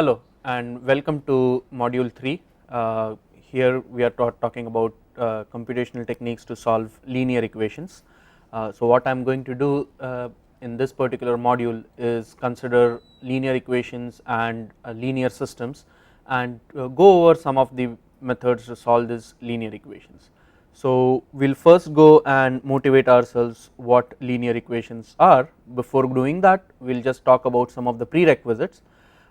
Hello and welcome to module 3. Here we are talking about computational techniques to solve linear equations. So what I am going to do in this particular module is consider linear equations and linear systems and go over some of the methods to solve these linear equations. So we will first go and motivate ourselves what linear equations are. Before doing that, we will just talk about some of the prerequisites.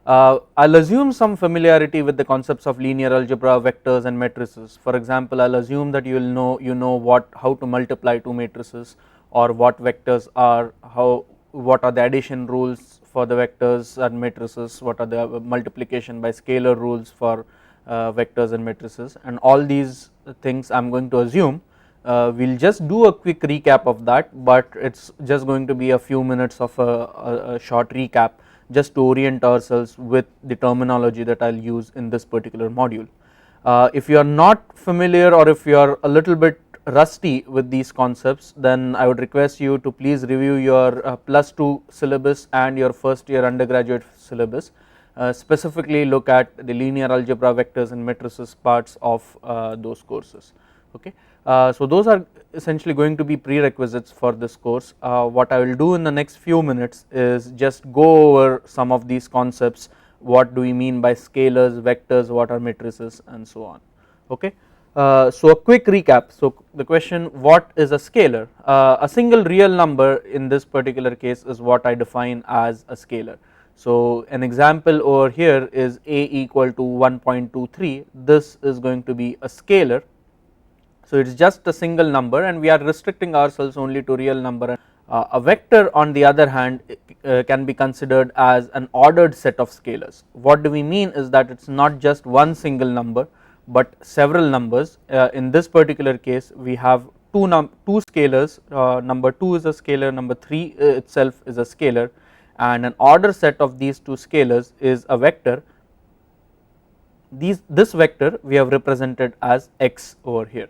I will assume some familiarity with the concepts of linear algebra, vectors and matrices. For example, I will assume that you know how to multiply two matrices, or what vectors are, what are the addition rules for the vectors and matrices, what are the multiplication by scalar rules for vectors and matrices, and all these things I am going to assume. We will just do a quick recap of that, but it is just going to be a few minutes of a short recap just to orient ourselves with the terminology that I will use in this particular module. If you are not familiar, or if you are a little bit rusty with these concepts, then I would request you to please review your +2 syllabus and your first year undergraduate syllabus. Specifically look at the linear algebra, vectors and matrices parts of those courses. Okay. So those are essentially going to be prerequisites for this course. What I will do in the next few minutes is just go over some of these concepts. What do we mean by scalars, vectors, what are matrices and so on. Okay. So a quick recap. So the question, what is a scalar? A single real number in this particular case is what I define as a scalar. So an example over here is a equal to 1.23. This is going to be a scalar. So it is just a single number and we are restricting ourselves only to real number. A vector on the other hand can be considered as an ordered set of scalars. What do we mean is that it is not just one single number but several numbers. In this particular case we have two scalars, number 2 is a scalar, number 3 itself is a scalar, and an order set of these two scalars is a vector. This vector we have represented as x over here.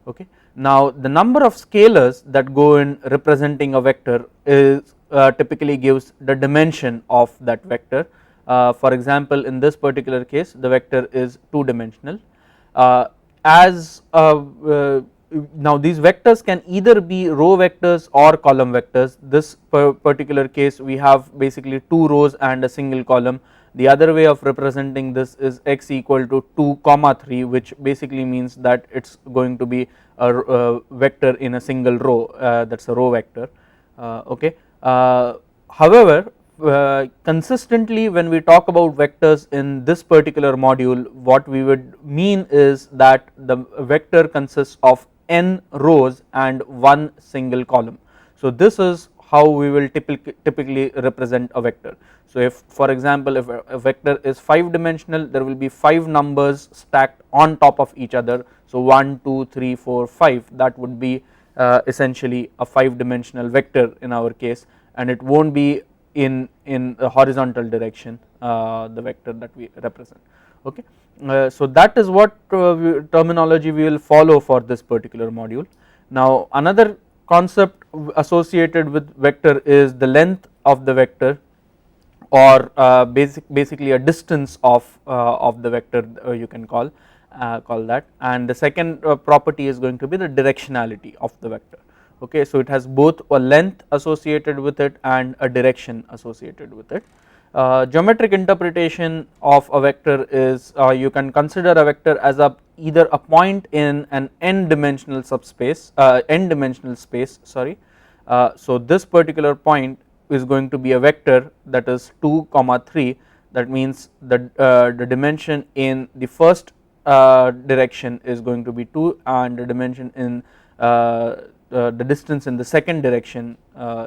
Okay. Now the number of scalars that go in representing a vector is typically gives the dimension of that vector. For example, in this particular case the vector is 2-dimensional. Now these vectors can either be row vectors or column vectors. This particular case we have basically 2 rows and a single column. The other way of representing this is x equal to 2 comma 3, which basically means that it is going to be a vector in a single row, that is a row vector. Okay. However, consistently when we talk about vectors in this particular module, what we would mean is that the vector consists of n rows and one single column. So this is how we will typically represent a vector. So if, for example, if a vector is 5-dimensional, there will be 5 numbers stacked on top of each other. So 1, 2, 3, 4, 5, that would be essentially a 5-dimensional vector in our case, and it won't be in a horizontal direction, the vector that we represent. Okay. So that is what terminology we will follow for this particular module. Now another concept associated with vector is the length of the vector, or basically a distance of the vector, you can call that, and the second property is going to be the directionality of the vector. Okay. So it has both a length associated with it and a direction associated with it. Geometric interpretation of a vector is, you can consider a vector as either a point in an n-dimensional subspace, n-dimensional space, sorry. So this particular point is going to be a vector that is 2 comma 3. That means that the dimension in the first direction is going to be 2, and the dimension in the distance in the second direction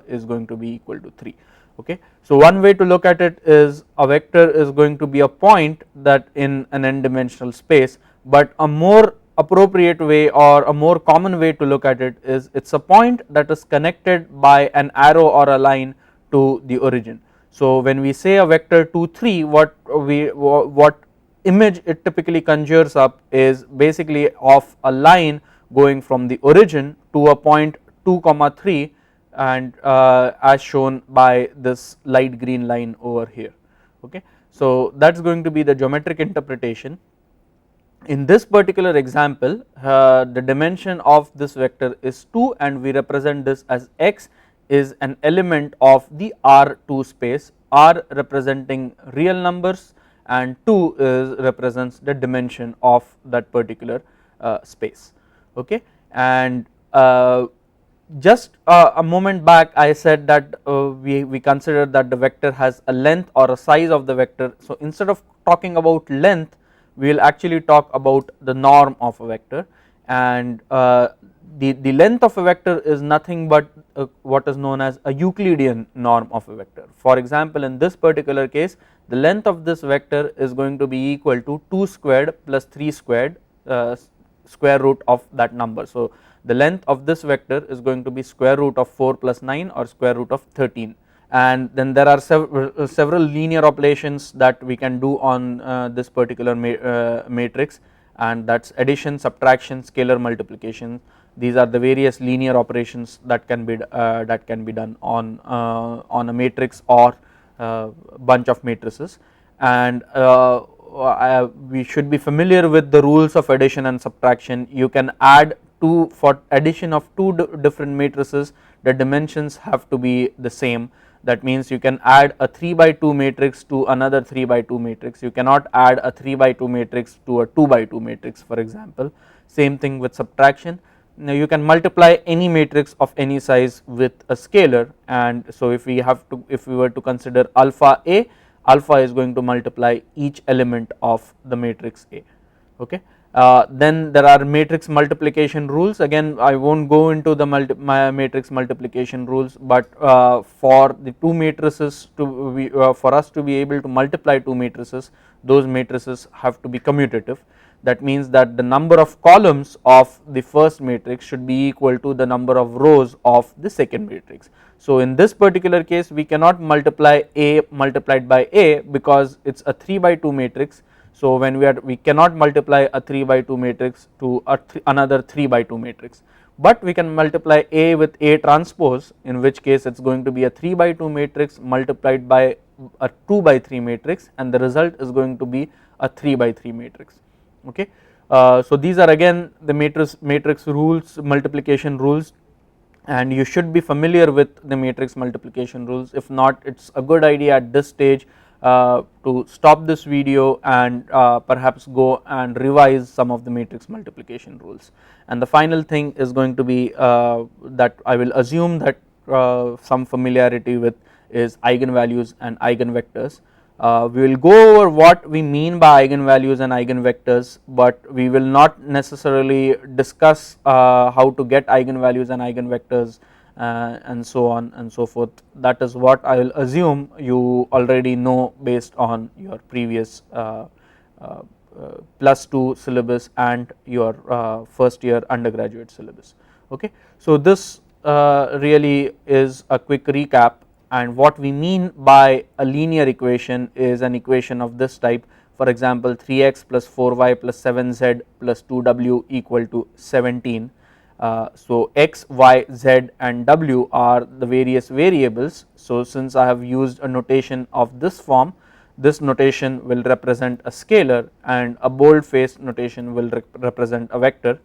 is going to be equal to 3. Okay. So one way to look at it is a vector is going to be a point that in an n-dimensional space, but a more appropriate way or a more common way to look at it is it is a point that is connected by an arrow or a line to the origin. So when we say a vector 2, 3, what image it typically conjures up is basically of a line going from the origin to a point 2 comma 3, and as shown by this light green line over here. Okay. So that is going to be the geometric interpretation. In this particular example, the dimension of this vector is 2 and we represent this as x is an element of the R2 space, R representing real numbers and 2 is represents the dimension of that particular space. Okay. And just a moment back I said that we consider that the vector has a length or a size of the vector. So instead of talking about length, we will actually talk about the norm of a vector, and the length of a vector is nothing but what is known as a Euclidean norm of a vector. For example, in this particular case, the length of this vector is going to be equal to 2 squared plus 3 squared square root of that number. So the length of this vector is going to be square root of 4 plus 9 or square root of 13, and then there are several linear operations that we can do on this particular matrix, and that is addition, subtraction, scalar multiplication. These are the various linear operations that can be done on a matrix or bunch of matrices, and we should be familiar with the rules of addition and subtraction. You can add for addition of two different matrices, the dimensions have to be the same. That means you can add a 3 by 2 matrix to another 3 by 2 matrix, you cannot add a 3 by 2 matrix to a 2 by 2 matrix, for example. Same thing with subtraction. Now you can multiply any matrix of any size with a scalar, and so if we were to consider alpha A, alpha is going to multiply each element of the matrix A. Okay. Then there are matrix multiplication rules. Again, I will not go into the matrix multiplication rules, but for the two matrices for us to be able to multiply two matrices, those matrices have to be commutative. That means that the number of columns of the first matrix should be equal to the number of rows of the second matrix. So in this particular case, we cannot multiply A multiplied by A because it is a 3 by 2 matrix. So when we cannot multiply a 3 by 2 matrix to another 3 by 2 matrix, but we can multiply A with A transpose, in which case it is going to be a 3 by 2 matrix multiplied by a 2 by 3 matrix, and the result is going to be a 3 by 3 matrix. Okay. So these are again the matrix rules, multiplication rules, and you should be familiar with the matrix multiplication rules. If not, it is a good idea at this stage to stop this video and perhaps go and revise some of the matrix multiplication rules. And the final thing is going to be that I will assume that some familiarity with is eigenvalues and eigenvectors. We will go over what we mean by eigenvalues and eigenvectors, but we will not necessarily discuss how to get eigenvalues and eigenvectors and so on and so forth. That is what I will assume you already know based on your previous +2 syllabus and your first year undergraduate syllabus. Okay. So this really is a quick recap, and what we mean by a linear equation is an equation of this type. For example, 3x plus 4y plus 7z plus 2w equal to 17. So x, y, z and w are the various variables. So since I have used a notation of this form, this notation will represent a scalar and a bold faced notation will represent a vector.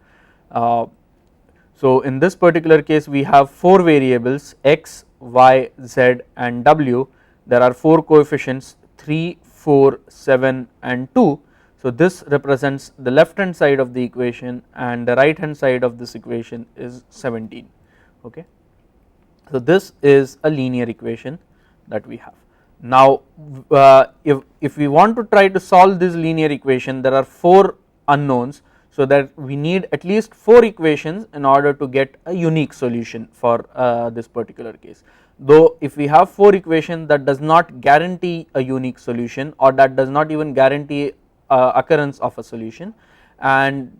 So in this particular case we have 4 variables x, y, z and w. There are 4 coefficients 3, 4, 7 and 2. So this represents the left hand side of the equation and the right hand side of this equation is 17. Okay. So this is a linear equation that we have. Now if we want to try to solve this linear equation, there are 4 unknowns, so that we need at least 4 equations in order to get a unique solution for this particular case. Though if we have 4 equations, that does not guarantee a unique solution, or that does not even guarantee occurrence of a solution, and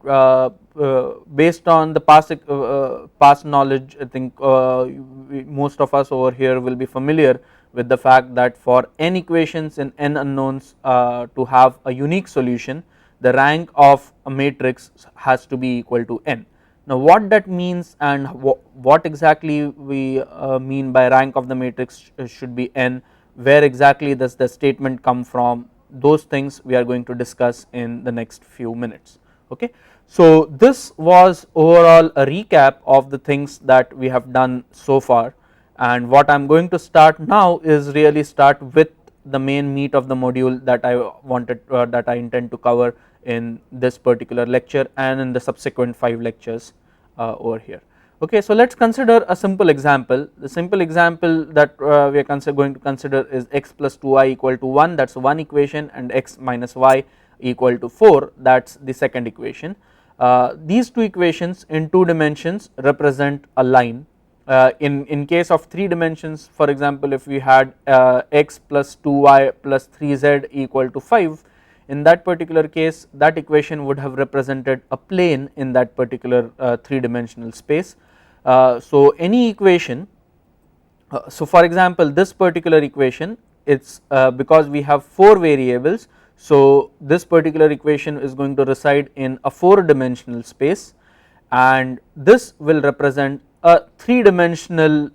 based on the past knowledge, I think most of us over here will be familiar with the fact that for n equations in n unknowns to have a unique solution, the rank of a matrix has to be equal to n. Now what that means and what exactly we mean by rank of the matrix should be n, where exactly does the statement come from, those things we are going to discuss in the next few minutes. Okay. So this was overall a recap of the things that we have done so far, and what I am going to start now is really start with the main meat of the module that I wanted that I intend to cover in this particular lecture and in the subsequent 5 lectures over here. Okay, so let us consider a simple example. The simple example that we are going to consider is x plus 2y equal to 1, that is one equation, and x minus y equal to 4, that is the second equation. These two equations in 2 dimensions represent a line. In case of 3 dimensions, for example, if we had x plus 2y plus 3z equal to 5, in that particular case that equation would have represented a plane in that particular 3 dimensional space. So any equation, so for example this particular equation, it's because we have 4 variables, so this particular equation is going to reside in a 4 dimensional space, and this will represent a 3 dimensional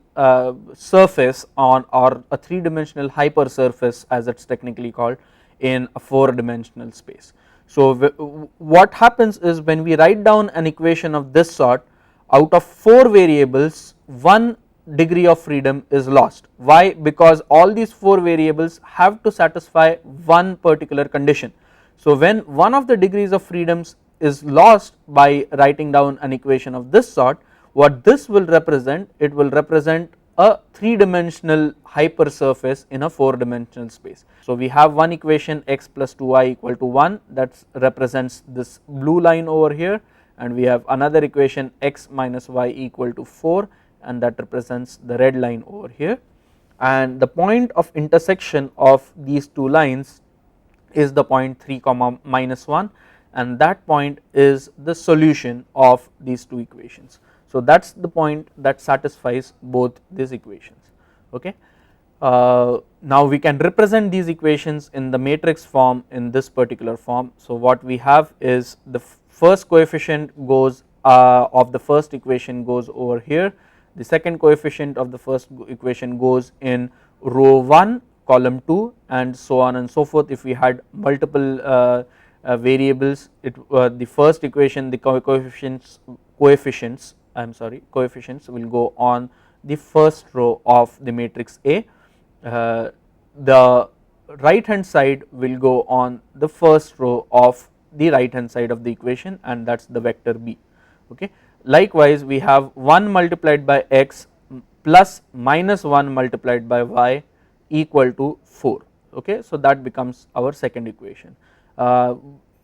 surface on, or a 3 dimensional hypersurface as it is technically called, in a 4 dimensional space. So what happens is, when we write down an equation of this sort, out of 4 variables 1 degree of freedom is lost. Why? Because all these 4 variables have to satisfy one particular condition. So when one of the degrees of freedoms is lost by writing down an equation of this sort, what this will represent, it will represent a 3 dimensional hypersurface in a 4 dimensional space. So we have one equation x plus 2y equal to 1, that represents this blue line over here, and we have another equation x minus y equal to 4, and that represents the red line over here, and the point of intersection of these two lines is the point 3 comma minus 1, and that point is the solution of these two equations. So that is the point that satisfies both these equations. Okay. Now we can represent these equations in the matrix form in this particular form. So what we have is, the first coefficient goes of the first equation goes over here, the second coefficient of the first equation goes in row 1 column 2, and so on and so forth. If we had multiple variables, the first equation, the coefficients will go on the first row of the matrix A, the right hand side will go on the first row of the right hand side of the equation, and that is the vector B. Okay. Likewise we have 1 multiplied by x plus minus 1 multiplied by y equal to 4. Okay. So that becomes our second equation.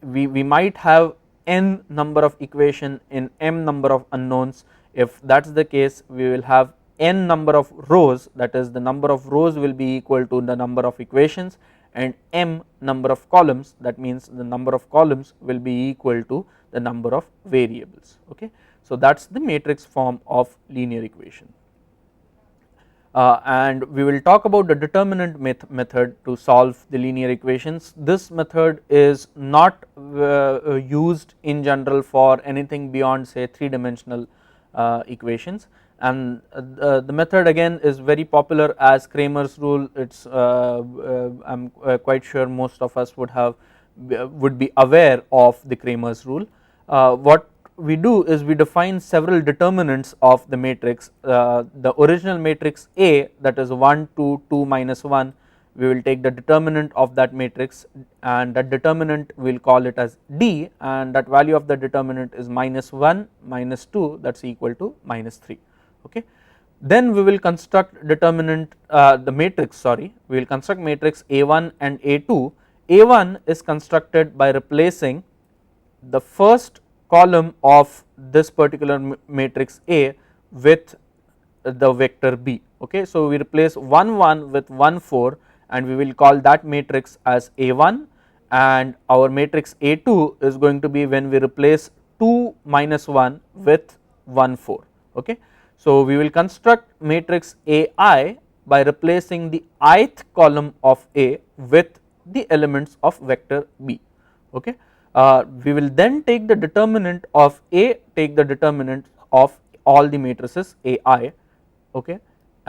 We might have n number of equation in m number of unknowns. If that is the case, we will have n number of rows, that is the number of rows will be equal to the number of equations, and m number of columns, that means the number of columns will be equal to the number of variables. Okay. So that is the matrix form of linear equation. And we will talk about the determinant method to solve the linear equations. This method is not used in general for anything beyond say 3 dimensional equations, and the method again is very popular as Cramer's rule. It's I am quite sure most of us would be aware of the Cramer's rule. What we do is we define several determinants of the matrix. The original matrix A, that is 1 2 2 minus 1, we will take the determinant of that matrix, and that determinant we will call it as D, and that value of the determinant is minus 1 minus 2, that is equal to minus 3. Okay. Then we will construct determinant we will construct matrix A1 and A2. A1 is constructed by replacing the first column of this particular matrix A with the vector B. Okay. So we replace 1 1 with 1 4, and we will call that matrix as A1, and our matrix A2 is going to be when we replace 2 minus 1 with 1 4. Okay. So we will construct matrix AI by replacing the ith column of A with the elements of vector B. Okay. We will then take the determinant of A, take the determinant of all the matrices AI, okay,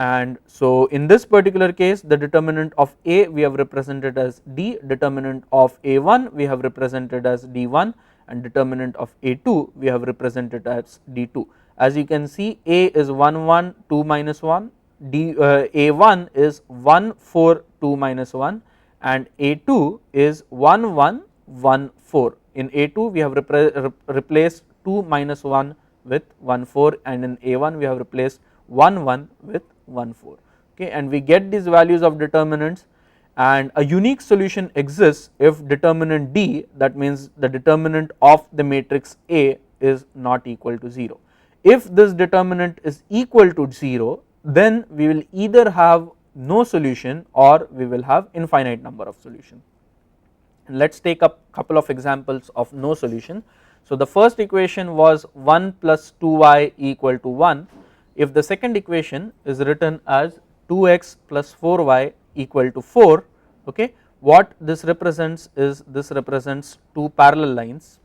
and so in this particular case the determinant of A we have represented as D, determinant of A1 we have represented as D1, and determinant of A2 we have represented as D2. As you can see, A is 1 1 2 minus 1, A1 is 1 4 2 minus 1, and A2 is 1 1 1 4. In A2 we have replaced 2 minus 1 with 1 4, and in A1 we have replaced 1 1 with 1 4, okay, and we get these values of determinants, and a unique solution exists if determinant D, that means the determinant of the matrix A, is not equal to 0. If this determinant is equal to 0, then we will either have no solution or we will have infinite number of solutions. Let us take up couple of examples of no solution. So the first equation was 1 plus 2y equal to 1. If the second equation is written as 2x plus 4y equal to 4, okay, what this represents is, this represents two parallel lines,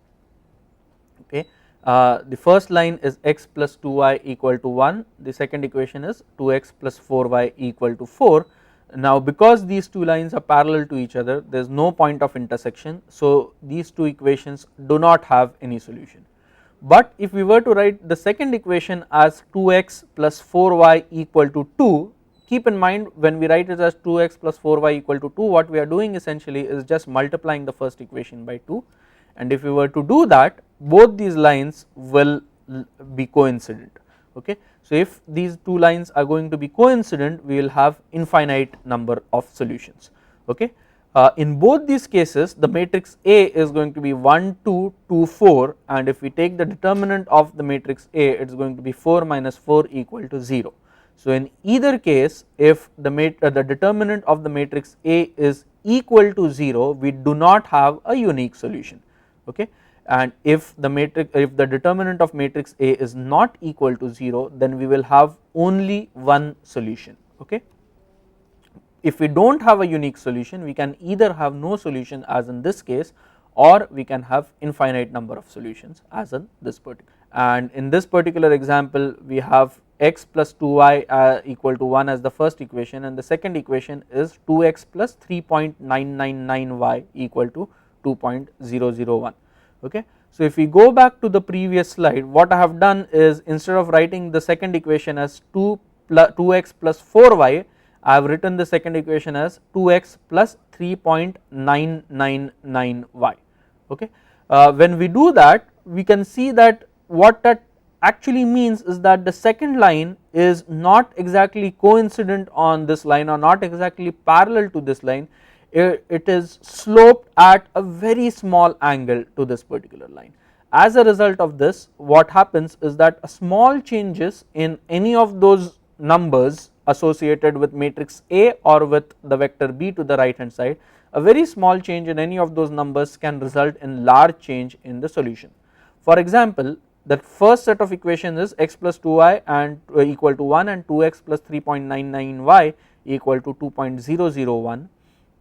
okay. The first line is x plus 2y equal to 1, the second equation is 2x plus 4y equal to 4. Now because these two lines are parallel to each other, there is no point of intersection, so these two equations do not have any solution. But if we were to write the second equation as 2x plus 4y equal to 2, keep in mind when we write it as 2x plus 4y equal to 2, what we are doing essentially is just multiplying the first equation by 2, and if we were to do that, both these lines will be coincident, okay. So if these two lines are going to be coincident, we will have infinite number of solutions, okay. In both these cases the matrix A is going to be 1 2 2 4, and if we take the determinant of the matrix A, it is going to be 4 minus 4 equal to 0. So in either case, if the determinant of the matrix A is equal to 0, we do not have a unique solution, okay, and if the determinant of matrix A is not equal to 0, then we will have only one solution, okay. If we do not have a unique solution, we can either have no solution as in this case, or we can have infinite number of solutions as in this particular, and in this particular example we have x plus 2y equal to 1 as the first equation, and the second equation is 2x plus 3.999y equal to 2.001, okay. So if we go back to the previous slide, what I have done is, instead of writing the second equation as 2x plus 4y, I have written the second equation as 2x plus 3.999y, okay. When we do that, we can see that what that actually means is that the second line is not exactly coincident on this line, or not exactly parallel to this line, it is sloped at a very small angle to this particular line. As a result of this, what happens is that small changes in any of those numbers associated with matrix A or with the vector B to the right hand side, a very small change in any of those numbers can result in large change in the solution. For example, the first set of equations is x plus 2y and equal to 1, and 2x plus 3.99y equal to 2.001,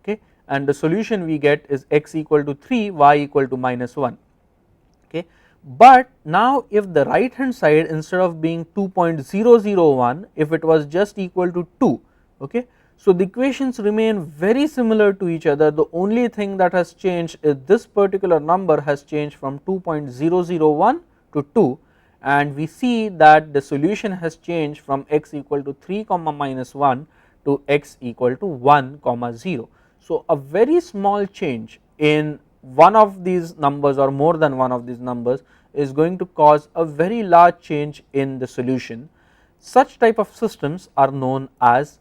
okay, and the solution we get is x equal to 3, y equal to minus 1, okay. But now if the right hand side, instead of being 2.001, if it was just equal to 2, okay, so the equations remain very similar to each other. The only thing that has changed is this particular number has changed from 2.001 to 2, and we see that the solution has changed from x equal to 3 comma minus 1 to x equal to 1 comma 0. So a very small change in one of these numbers or more than one of these numbers is going to cause a very large change in the solution. Such type of systems are known as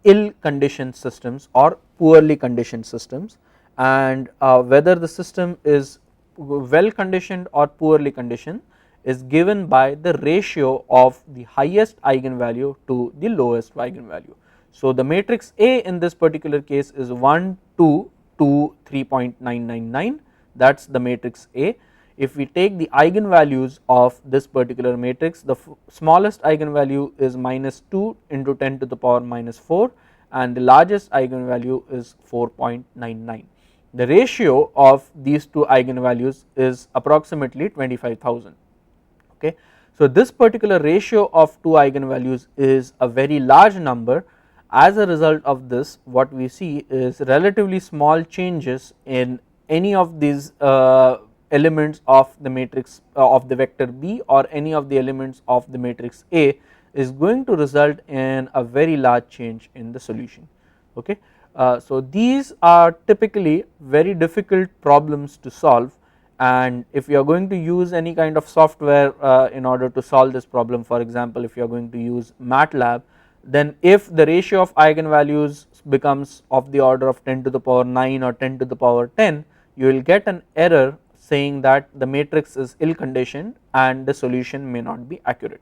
ill conditioned systems or poorly conditioned systems, and whether the system is well conditioned or poorly conditioned is given by the ratio of the highest eigenvalue to the lowest eigenvalue. So the matrix A in this particular case is 1 2 2 3.999, that is the matrix A. If we take the eigenvalues of this particular matrix, the smallest eigenvalue is minus 2 into 10 to the power minus 4, and the largest eigenvalue is 4.99. The ratio of these two eigenvalues is approximately 25,000, okay. So this particular ratio of two eigenvalues is a very large number. As a result of this, what we see is relatively small changes in any of these elements of the matrix of the vector B or any of the elements of the matrix A is going to result in a very large change in the solution. Okay. So these are typically very difficult problems to solve, and if you are going to use any kind of software in order to solve this problem, for example if you are going to use MATLAB, then if the ratio of eigenvalues becomes of the order of 10 to the power 9 or 10 to the power 10, you will get an error saying that the matrix is ill conditioned and the solution may not be accurate.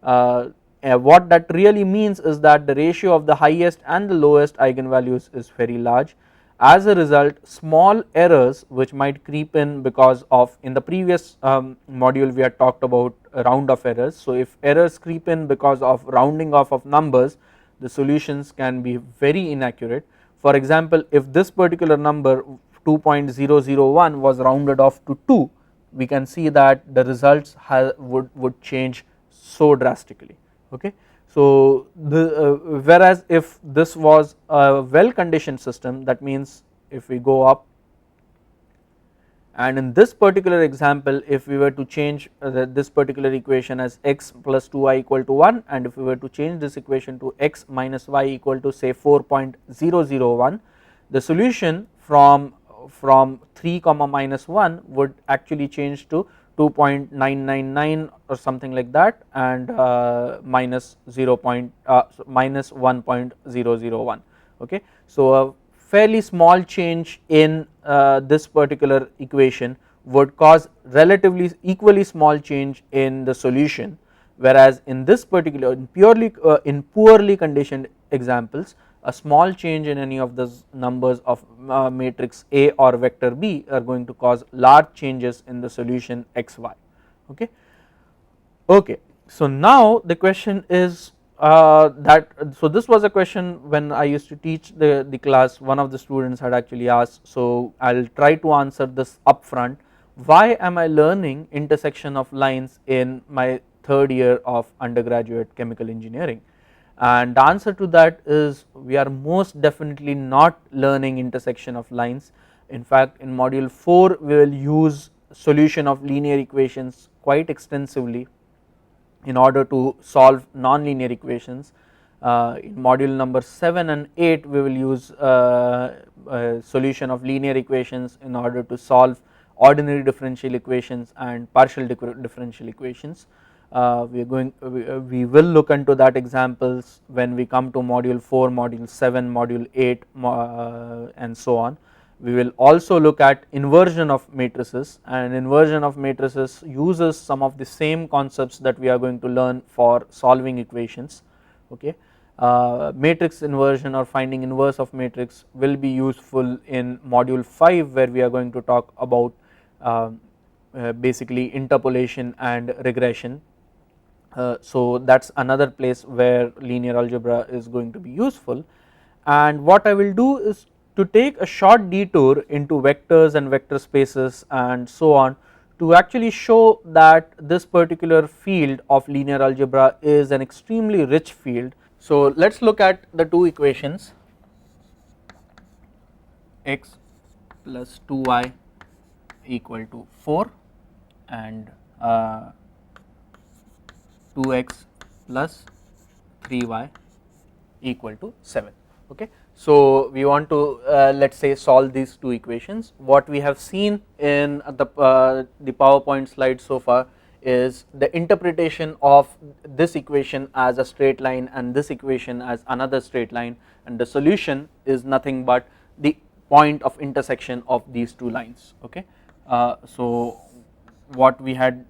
What that really means is that the ratio of the highest and the lowest eigenvalues is very large. As a result, small errors which might creep in because of, in the previous module we had talked about round off errors. So if errors creep in because of rounding off of numbers, the solutions can be very inaccurate. For example, if this particular number 2.001 was rounded off to 2, we can see that the results would change so drastically. Okay. So whereas if this was a well conditioned system, that means if we go up, and in this particular example if we were to change this particular equation as x plus 2y equal to 1, and if we were to change this equation to x minus y equal to say 4.001, the solution from 3 comma minus 1 would actually change to 2.999 or something like that, and minus 1.001. Okay. So a fairly small change in this particular equation would cause relatively equally small change in the solution, whereas in this particular in poorly conditioned examples, a small change in any of those numbers of matrix A or vector B are going to cause large changes in the solution xy. Okay. Okay. So now the question is so this was a question when I used to teach the class, one of the students had actually asked, so I will try to answer this upfront. Why am I learning intersection of lines in my third year of undergraduate chemical engineering? And the answer to that is we are most definitely not learning intersection of lines. In fact, in module 4 we will use solution of linear equations quite extensively in order to solve nonlinear equations. In module number 7 and 8 we will use solution of linear equations in order to solve ordinary differential equations and partial differential equations. We will look into that examples when we come to module 4, module 7, module 8 and so on. We will also look at inversion of matrices, and inversion of matrices uses some of the same concepts that we are going to learn for solving equations. Okay. Matrix inversion or finding inverse of matrix will be useful in module 5, where we are going to talk about basically interpolation and regression. So that is another place where linear algebra is going to be useful, and what I will do is to take a short detour into vectors and vector spaces and so on, to actually show that this particular field of linear algebra is an extremely rich field. So let us look at the two equations, x plus 2y equal to 4 and 2x plus 3y equal to 7. Okay. So we want to let us say solve these two equations. What we have seen in the PowerPoint slide so far is the interpretation of this equation as a straight line and this equation as another straight line, and the solution is nothing but the point of intersection of these two lines. Okay. So what we had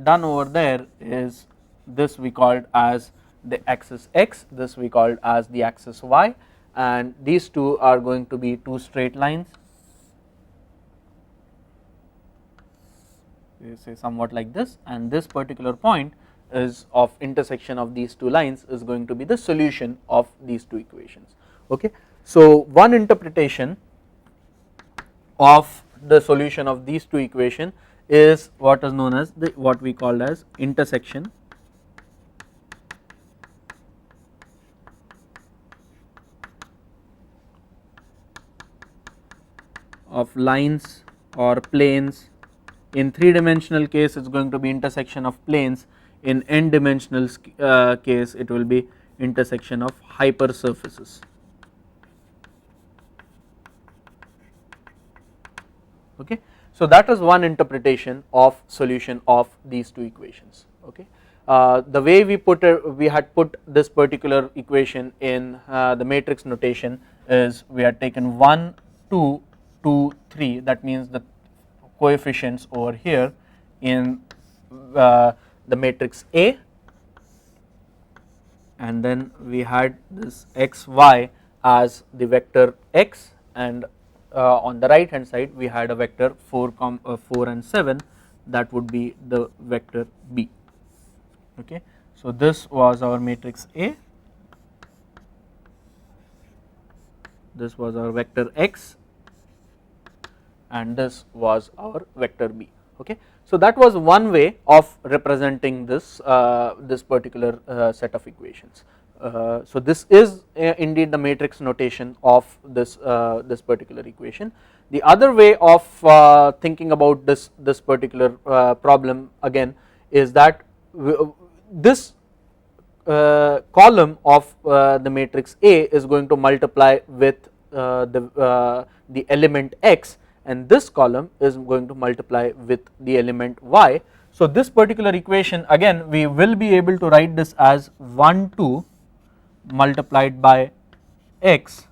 done over there is this we called as the axis x, this we called as the axis y, and these two are going to be two straight lines, we say somewhat like this, and this particular point is of intersection of these two lines is going to be the solution of these two equations. Okay. So one interpretation of the solution of these two equations is what is known as what we call as intersection of lines or planes. In 3-dimensional case it is going to be intersection of planes, in n-dimensional case it will be intersection of hypersurfaces. Okay. So that is one interpretation of solution of these two equations. Okay. The way we had put this particular equation in the matrix notation is we had taken 1, 2, 2, 3, that means the coefficients over here in the matrix A, and then we had this x y as the vector x, and on the right hand side we had a vector 4 and 7, that would be the vector B. Okay. So this was our matrix A, this was our vector x, and this was our vector B. Okay. So that was one way of representing this this particular set of equations. So this is indeed the matrix notation of this this particular equation. The other way of thinking about this particular problem again is that this column of the matrix A is going to multiply with the element x, and this column is going to multiply with the element y. So this particular equation again we will be able to write this as 1 2 multiplied by x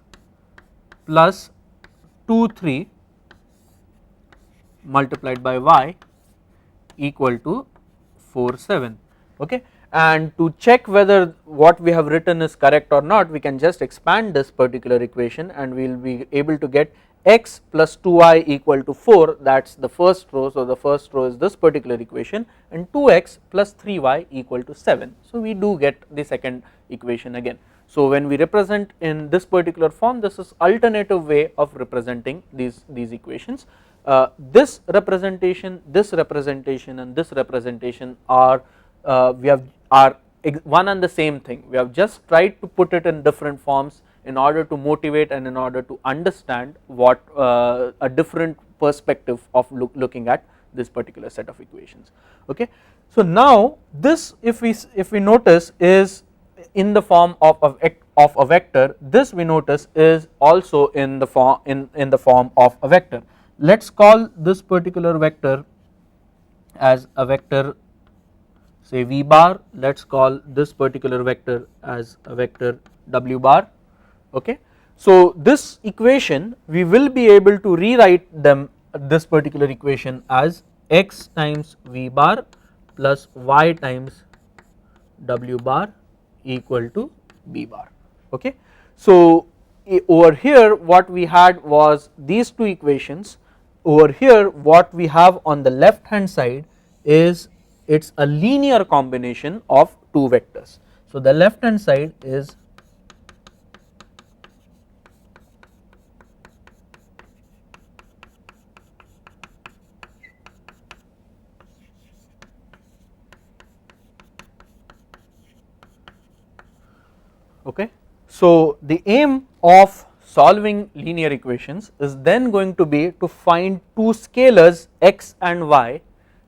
plus 2 3 multiplied by y equal to 4 7. Okay. And to check whether what we have written is correct or not, we can just expand this particular equation and we will be able to get x plus 2y equal to 4, that is the first row. So the first row is this particular equation, and 2x plus 3y equal to 7. So we do get the second equation again. So when we represent in this particular form, this is alternative way of representing these equations. This representation and this representation are one and the same thing. We have just tried to put it in different forms in order to motivate and in order to understand what a different perspective of looking at this particular set of equations. Okay. So now this, if we notice, is in the form of a vector. This we notice is also in the form of a vector. Let us call this particular vector as a vector, say v bar. Let us call this particular vector as a vector w bar. Okay. So this equation we will be able to rewrite this particular equation as x times v bar plus y times w bar equal to b bar. Okay. So over here what we had was these two equations. Over here what we have on the left hand side is it's a linear combination of two vectors. So the left hand side is okay. So the aim of solving linear equations is then going to be to find two scalars x and y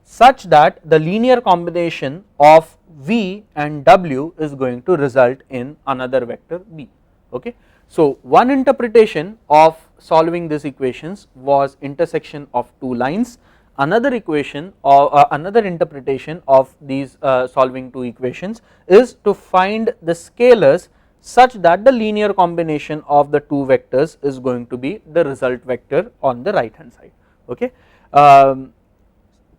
such that the linear combination of v and w is going to result in another vector b. Okay. So one interpretation of solving these equations was intersection of two lines. Another equation or another interpretation of these solving two equations is to find the scalars such that the linear combination of the two vectors is going to be the result vector on the right hand side. Okay.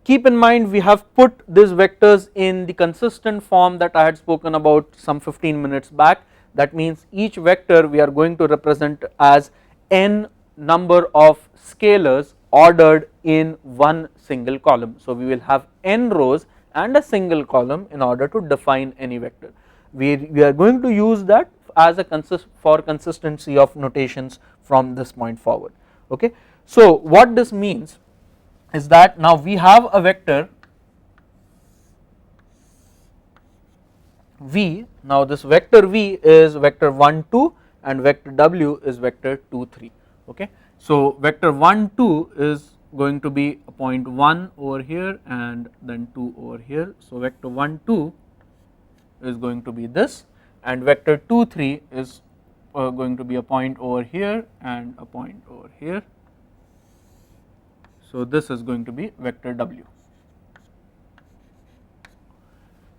Keep in mind we have put these vectors in the consistent form that I had spoken about some 15 minutes back. That means each vector we are going to represent as n number of scalars ordered in one single column. So we will have n rows and a single column in order to define any vector. We are going to use that as a for consistency of notations from this point forward. Okay. So what this means is that now we have a vector v. Now this vector v is vector 1 2 and vector w is vector 2 3. Okay. So vector 1 2 is going to be a point 1 over here and then 2 over here. So vector 1 2 is going to be this, and vector 2 3 is going to be a point over here and a point over here. So this is going to be vector w.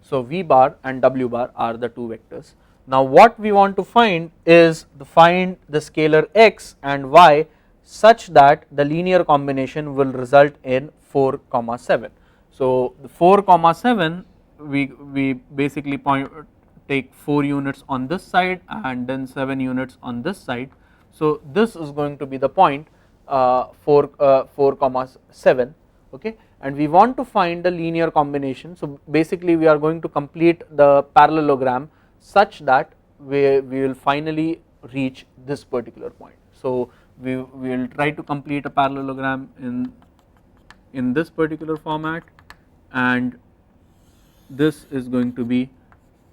So v bar and w bar are the two vectors. Now what we want to find is find the scalar x and y such that the linear combination will result in 4 comma 7. So the 4 comma 7 we basically take 4 units on this side and then 7 units on this side. So this is going to be the point 4 comma 7. Okay, and we want to find the linear combination. So basically we are going to complete the parallelogram such that we will finally reach this particular point. So we will try to complete a parallelogram in this particular format, and this is going to be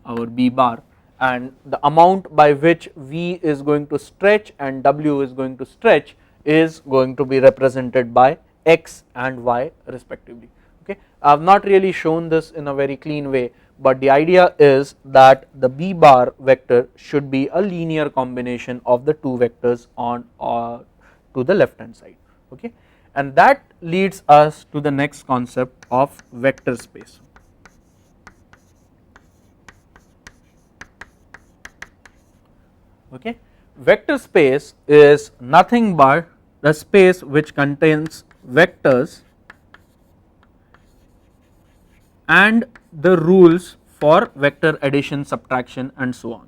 our b bar, and the amount by which v is going to stretch and w is going to stretch is going to be represented by x and y respectively. Okay, I have not really shown this in a very clean way, but the idea is that the b bar vector should be a linear combination of the two vectors on to the left hand side. Okay, and that leads us to the next concept of vector space. Okay, vector space is nothing but the space which contains vectors and the rules for vector addition, subtraction and so on.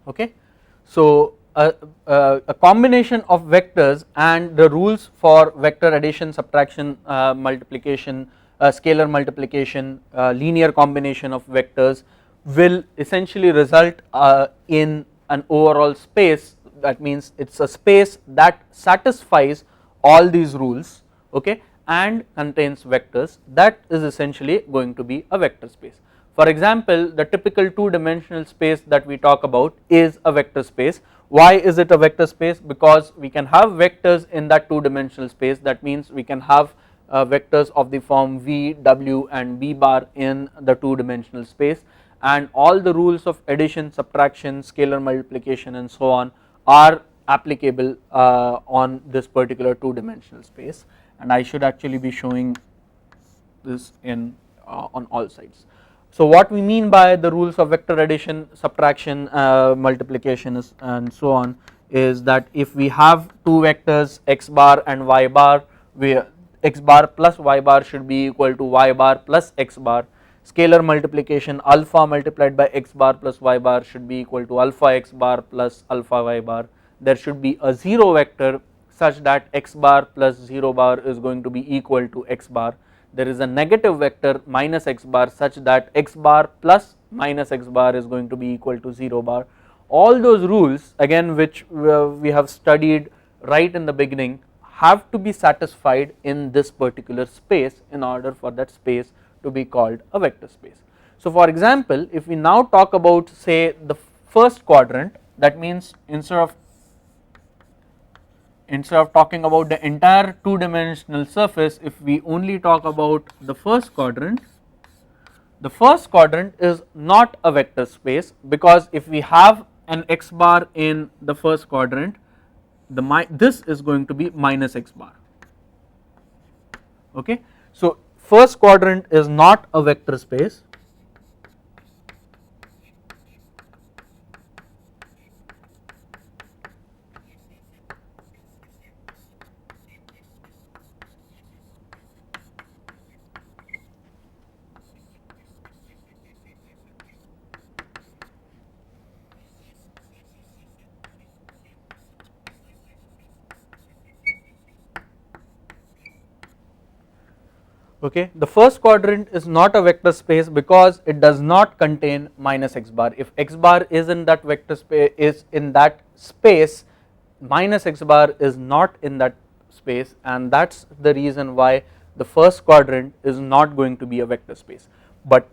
Okay. So a combination of vectors and the rules for vector addition, subtraction, multiplication, scalar multiplication, linear combination of vectors will essentially result in an overall space. That means it is a space that satisfies all these rules, okay, and contains vectors. That is essentially going to be a vector space. For example, the typical 2-dimensional space that we talk about is a vector space. Why is it a vector space? Because we can have vectors in that 2-dimensional space. That means we can have vectors of the form v, w and b bar in the 2-dimensional space, and all the rules of addition, subtraction, scalar multiplication and so on are applicable on this particular 2-dimensional space, and I should actually be showing this in on all sides. So what we mean by the rules of vector addition, subtraction, multiplication is, and so on, is that if we have two vectors x bar and y bar, where x bar plus y bar should be equal to y bar plus x bar. Scalar multiplication, alpha multiplied by x bar plus y bar should be equal to alpha x bar plus alpha y bar. There should be a 0 vector such that x bar plus 0 bar is going to be equal to x bar. There is a negative vector minus x bar such that x bar plus minus x bar is going to be equal to 0 bar. All those rules again which we have studied right in the beginning have to be satisfied in this particular space in order for that space to be called a vector space. So for example, if we now talk about say the first quadrant, that means instead of talking about the entire 2-dimensional surface, if we only talk about the first quadrant is not a vector space, because if we have an x bar in the first quadrant, this is going to be minus x bar. Okay, so first quadrant is not a vector space. Okay, the first quadrant is not a vector space because it does not contain minus x bar. If x bar is in that vector space, is in that space, minus x bar is not in that space, and that's the reason why the first quadrant is not going to be a vector space. But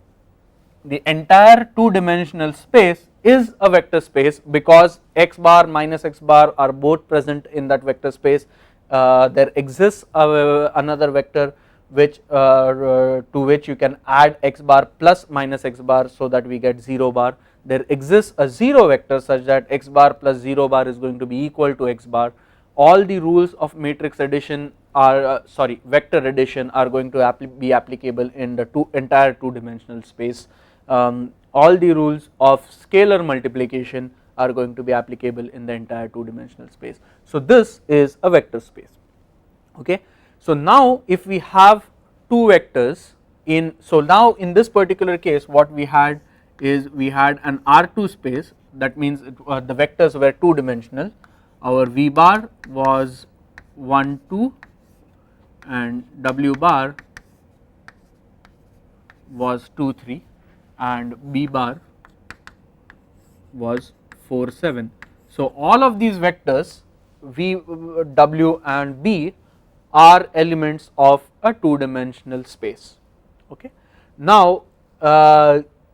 the entire two dimensional space is a vector space because x bar minus x bar are both present in that vector space. There exists another vector which to which you can add x bar plus minus x bar so that we get 0 bar. There exists a 0 vector such that x bar plus 0 bar is going to be equal to x bar. All the rules of matrix addition are vector addition are going to be applicable in the entire two dimensional space. All the rules of scalar multiplication are going to be applicable in the entire two dimensional space. So this is a vector space. Okay. So now if we have two vectors in, so now in this particular case what we had is we had an R2 space, that means the vectors were two dimensional. Our V bar was 1 2 and W bar was 2 3 and B bar was 4 7. So all of these vectors V, W and B are elements of a two dimensional space. Okay. Now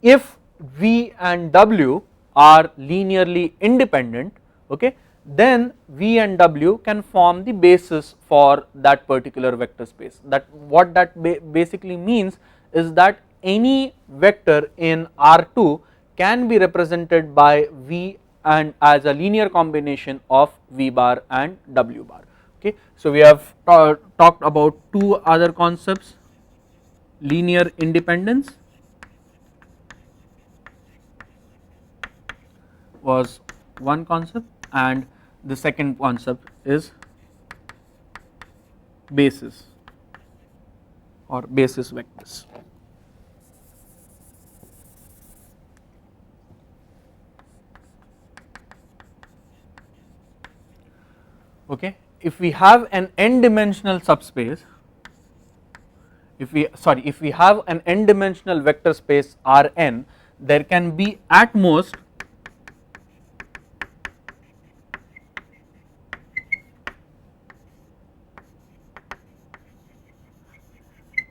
if V and W are linearly independent, okay, then V and W can form the basis for that particular vector space. That what that basically means is that any vector in R2 can be represented by V and as a linear combination of V bar and W bar. Okay. So we have talked about two other concepts, linear independence was one concept and the second concept is basis or basis vectors. Okay. If we have an n dimensional subspace, if we have an n dimensional vector space Rn, there can be at most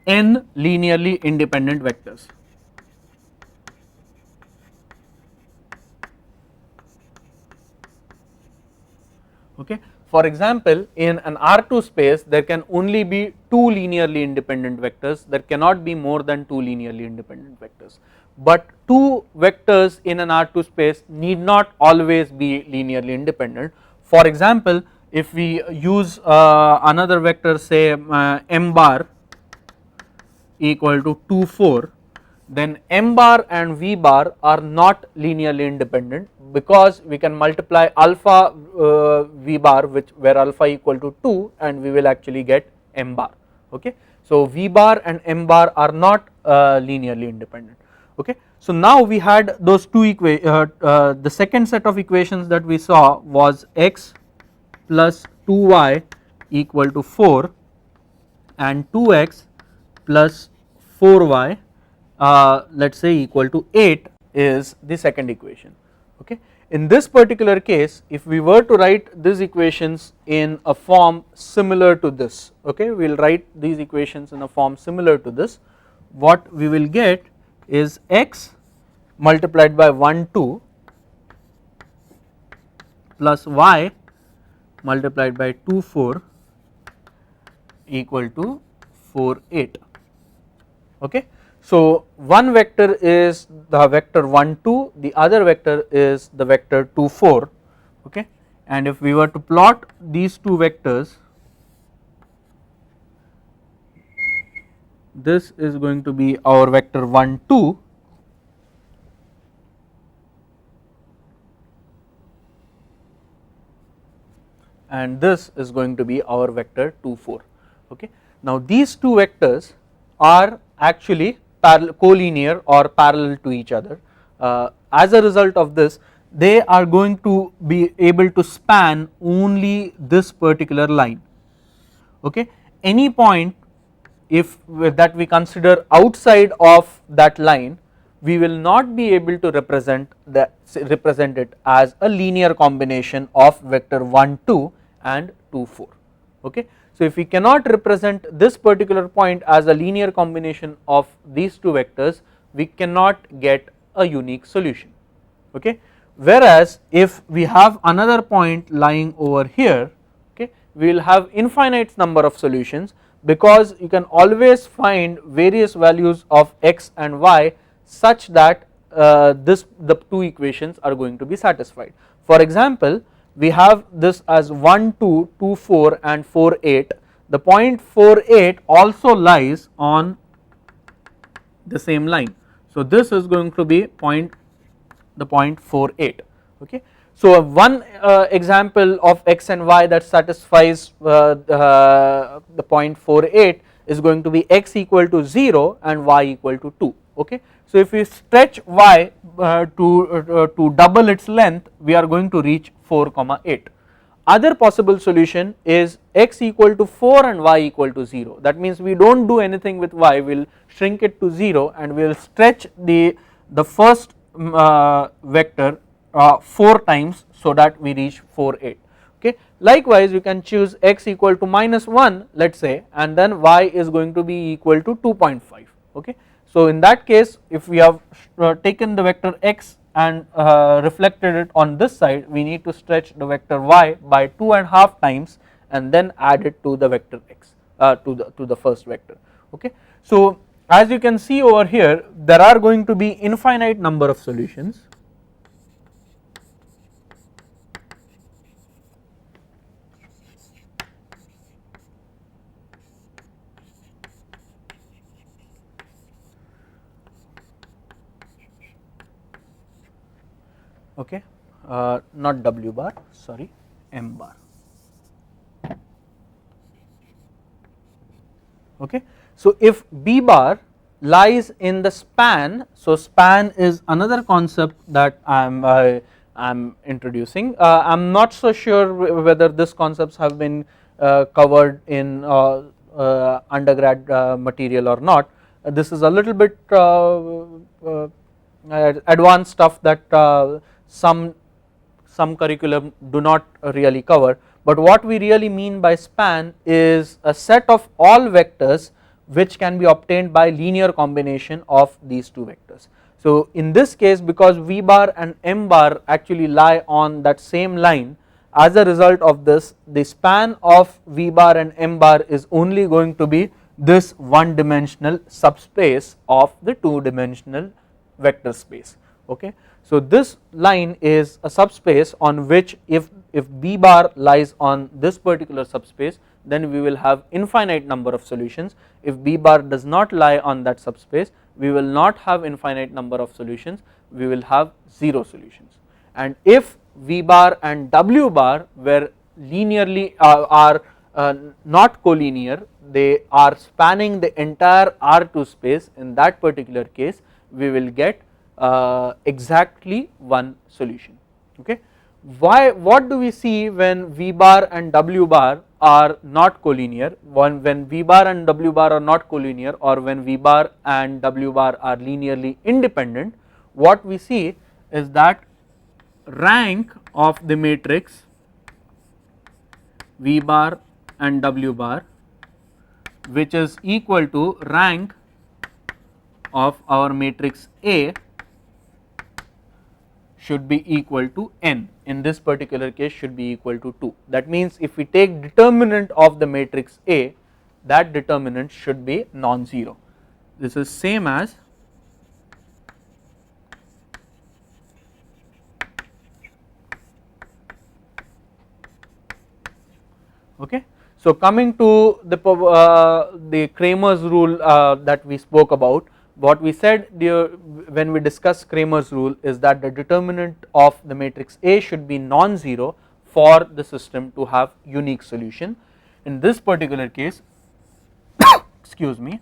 n linearly independent vectors. Okay. For example, in an R2 space there can only be two linearly independent vectors, there cannot be more than two linearly independent vectors, but two vectors in an R2 space need not always be linearly independent. For example, if we use another vector, say m bar equal to 2 4, then m bar and v bar are not linearly independent because we can multiply alpha v bar where alpha equal to 2 and we will actually get m bar. Okay. So v bar and m bar are not linearly independent. Okay. So now we had those two the second set of equations that we saw was x plus 2y equal to 4 and 2x plus 4y let us say equal to 8 is the second equation. Okay. In this particular case, if we were to write these equations in a form similar to this, okay, we will write these equations in a form similar to this, what we will get is x multiplied by 1 2 plus y multiplied by 2 4 equal to 4 8. Okay. So one vector is the vector 1 2, the other vector is the vector 2 4. Okay. And if we were to plot these two vectors, this is going to be our vector 1 2 and this is going to be our vector 2 4. Okay. Now these two vectors are actually collinear or parallel to each other. As a result of this, they are going to be able to span only this particular line. Okay. Any point if that we consider outside of that line, we will not be able to represent it as a linear combination of vector 1 2 and 2 4. Okay. So if we cannot represent this particular point as a linear combination of these two vectors, we cannot get a unique solution. Okay. Whereas if we have another point lying over here, okay, we will have infinite number of solutions, because you can always find various values of x and y such that the two equations are going to be satisfied. For example, we have this as 1 2 2 4 and 4 8. The point 4 8 also lies on the same line. So this is going to be the point 4 8. Okay. So one example of x and y that satisfies the point 4 8 is going to be x equal to 0 and y equal to 2. Okay. So if we stretch y to double its length, we are going to reach 4 8. Other possible solution is x equal to 4 and y equal to 0. That means we do not do anything with y, we will shrink it to 0 and we will stretch the first vector 4 times, so that we reach 4 8. Okay. Likewise, you can choose x equal to minus 1, let us say, and then y is going to be equal to 2.5. Okay. So in that case, if we have taken the vector x and reflected it on this side, we need to stretch the vector y by 2.5 times and then add it to the vector x to the first vector. Okay. So as you can see over here, there are going to be infinite number of solutions. Okay, not W bar, sorry, M bar. Okay. So if B bar lies in the span, so span is another concept that I am introducing. I am not so sure whether these concepts have been covered in undergrad material or not. This is a little bit advanced stuff that some curriculum do not really cover, but what we really mean by span is a set of all vectors which can be obtained by linear combination of these two vectors. So in this case, because V bar and M bar actually lie on that same line, as a result of this, the span of V bar and M bar is only going to be this one dimensional subspace of the two dimensional vector space. Okay. So this line is a subspace on which if B bar lies on this particular subspace, then we will have infinite number of solutions. If B bar does not lie on that subspace, we will not have infinite number of solutions, we will have 0 solutions. And if V bar and W bar were linearly are not collinear, they are spanning the entire R2 space, in that particular case we will get exactly one solution. Okay. Why, what do we see when V bar and W bar are not collinear? When V bar and W bar are not collinear, or when V bar and W bar are linearly independent, what we see is that rank of the matrix V bar and W bar, which is equal to rank of our matrix A, should be equal to n. In this particular case should be equal to 2. That means if we take determinant of the matrix A, that determinant should be non-zero. This is same as okay. So coming to the Cramer's rule that we spoke about, what we said when we discussed Cramer's rule is that the determinant of the matrix A should be non-zero for the system to have unique solution. In this particular case, excuse me,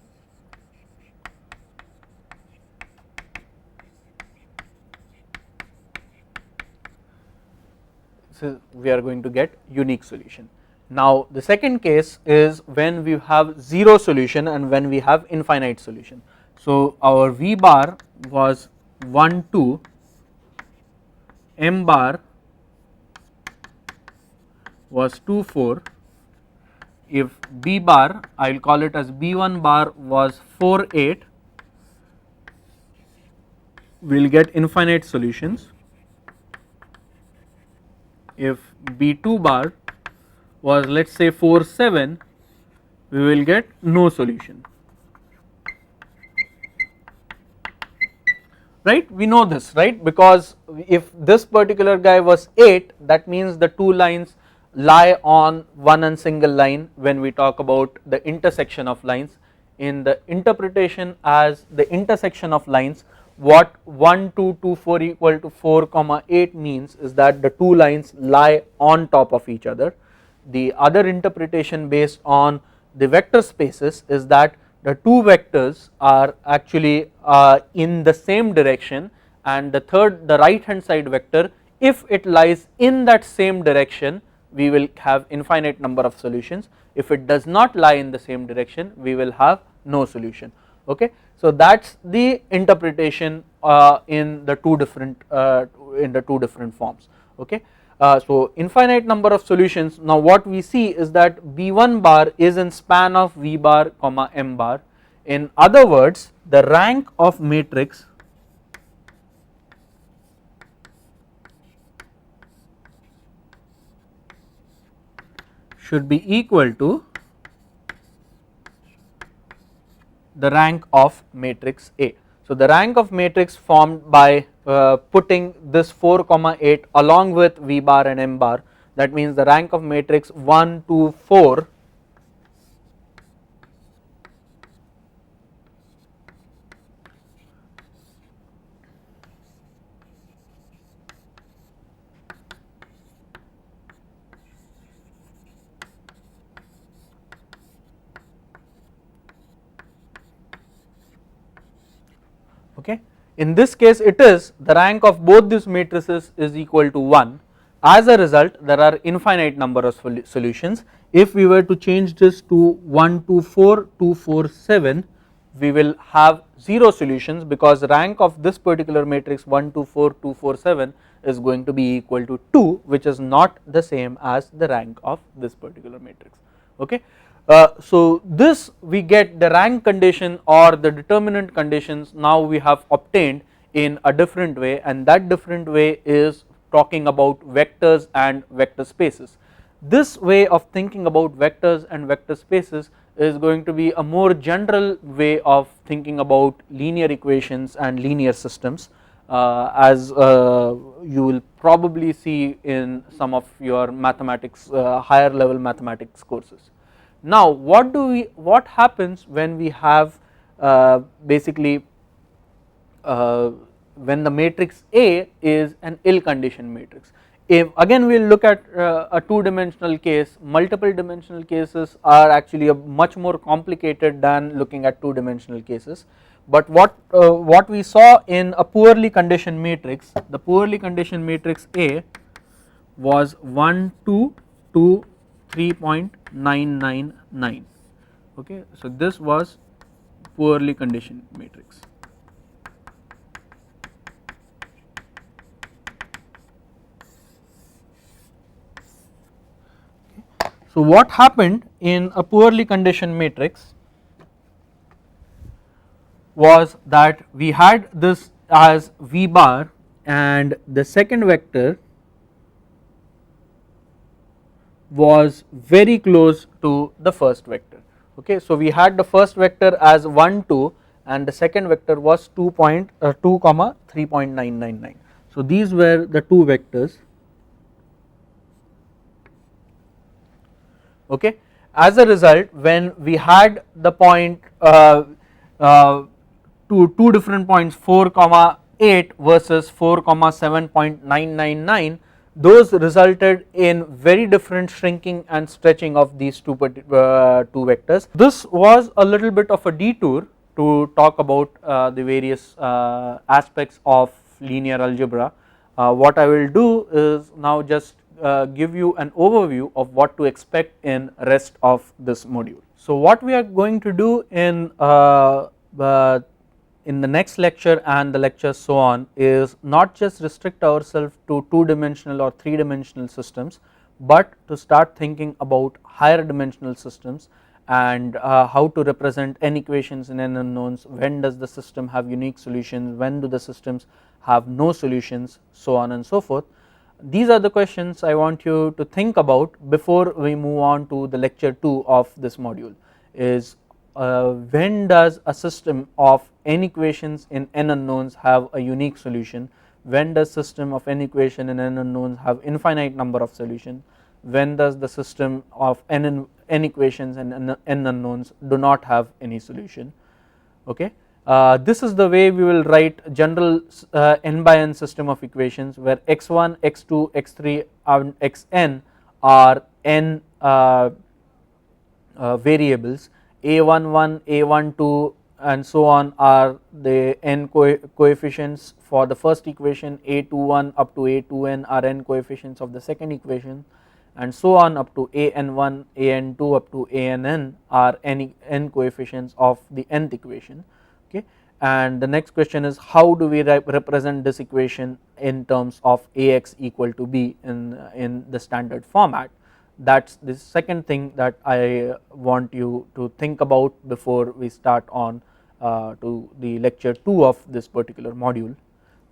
so we are going to get unique solution. Now the second case is when we have 0 solution and when we have infinite solution. So our V bar was 1 2, M bar was 2 4, if B bar, I will call it as B1 bar was 4 8, we will get infinite solutions. If B2 bar was, let us say 4 7, we will get no solution, right. We know this, right, because if this particular guy was 8, that means the two lines lie on one and single line when we talk about the intersection of lines. In the interpretation as the intersection of lines, what 1 2 2 4 equal to 4 comma 8 means is that the two lines lie on top of each other. The other interpretation based on the vector spaces is that the two vectors are actually in the same direction, and the right hand side vector, if it lies in that same direction, we will have infinite number of solutions. If it does not lie in the same direction, we will have no solution. Okay, so that's the interpretation in the two different forms. Okay, so infinite number of solutions. Now what we see is that B1 bar is in span of V bar comma M bar. In other words, the rank of matrix should be equal to the rank of matrix A. So the rank of matrix formed by putting this 4 comma 8 along with V bar and M bar, that means the rank of matrix 1 2 4 okay. In this case it is the rank of both these matrices is equal to 1. As a result, there are infinite number of solutions. If we were to change this to 1 2 4 2 4 7, we will have 0 solutions, because rank of this particular matrix 1 2 4 2 4 7 is going to be equal to 2, which is not the same as the rank of this particular matrix. Okay. So this we get the rank condition or the determinant conditions now we have obtained in a different way, and that different way is talking about vectors and vector spaces. This way of thinking about vectors and vector spaces is going to be a more general way of thinking about linear equations and linear systems, as you will probably see in some of your mathematics higher level mathematics courses. Now what happens when we have basically when the matrix A is an ill conditioned matrix? If again we will look at a two dimensional case, multiple dimensional cases are actually a much more complicated than looking at two dimensional cases. But what we saw in a poorly conditioned matrix, the poorly conditioned matrix A was 1 2 2 3.999. Okay, so this was poorly conditioned matrix. So what happened in a poorly conditioned matrix was that we had this as V bar, and the second vector was very close to the first vector. Okay, so we had the first vector as 1 2 and the second vector was 2 comma 3.999. So these were the two vectors. Okay, as a result, when we had the point two different points 4 comma 8 versus 4 comma 7.999, those resulted in very different shrinking and stretching of these two vectors. This was a little bit of a detour to talk about the various aspects of linear algebra. What I will do is now just give you an overview of what to expect in rest of this module. So what we are going to do in the next lecture and the lectures so on is not just restrict ourselves to 2-dimensional or 3-dimensional systems, but to start thinking about higher dimensional systems and how to represent n equations in n unknowns, when does the system have unique solutions, when do the systems have no solutions, so on and so forth. These are the questions I want you to think about before we move on to the lecture 2 of this module. Is when does a system of n equations in n unknowns have a unique solution, when does system of n equation in n unknowns have infinite number of solutions, when does the system of n equations and n unknowns do not have any solution. Okay. This is the way we will write general n by n system of equations where x1, x2, x3 and xn are n variables, a11, a12 and so on are the n coefficients for the first equation, a21 up to a2n are n coefficients of the second equation, and so on up to an1, an2 up to ann are n coefficients of the nth equation. Okay. And the next question is how do we represent this equation in terms of Ax equal to b in the standard format. That is the second thing that I want you to think about before we start on to the lecture 2 of this particular module.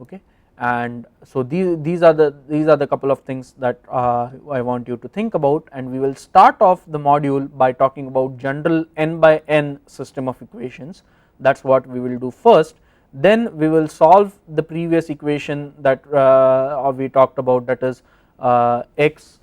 Okay. And so these are the couple of things that I want you to think about, and we will start off the module by talking about general n by n system of equations. That is what we will do first. Then we will solve the previous equation that we talked about, that is x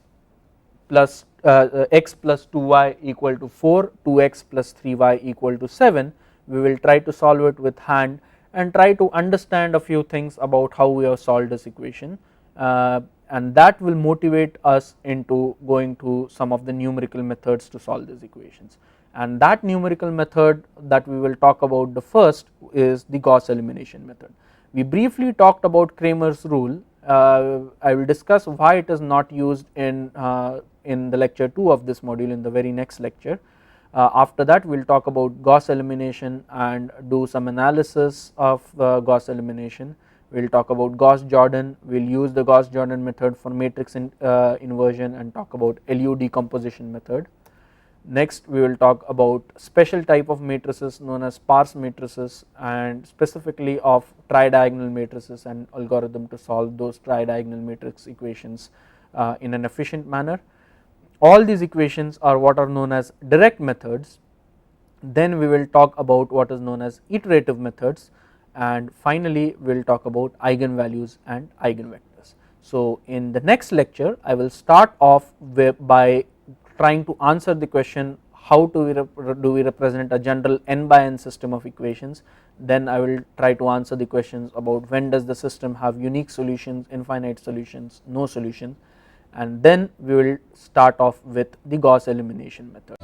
plus 2y equal to 4, 2x plus 3y equal to 7. We will try to solve it with hand and try to understand a few things about how we have solved this equation, and that will motivate us into going to some of the numerical methods to solve these equations. And that numerical method that we will talk about the first is the Gauss elimination method. We briefly talked about Cramer's rule. I will discuss why it is not used in the lecture 2 of this module in the very next lecture. After that we will talk about Gauss elimination and do some analysis of Gauss elimination. We will talk about Gauss-Jordan, we will use the Gauss-Jordan method for matrix inversion and talk about LU decomposition method. Next we will talk about special type of matrices known as sparse matrices, and specifically of tridiagonal matrices and algorithm to solve those tridiagonal matrix equations in an efficient manner. All these equations are what are known as direct methods. Then we will talk about what is known as iterative methods, and finally we will talk about eigenvalues and eigenvectors. So in the next lecture I will start off by trying to answer the question how do we represent a general n by n system of equations. Then I will try to answer the questions about when does the system have unique solutions, infinite solutions, no solution, and then we will start off with the Gauss elimination method.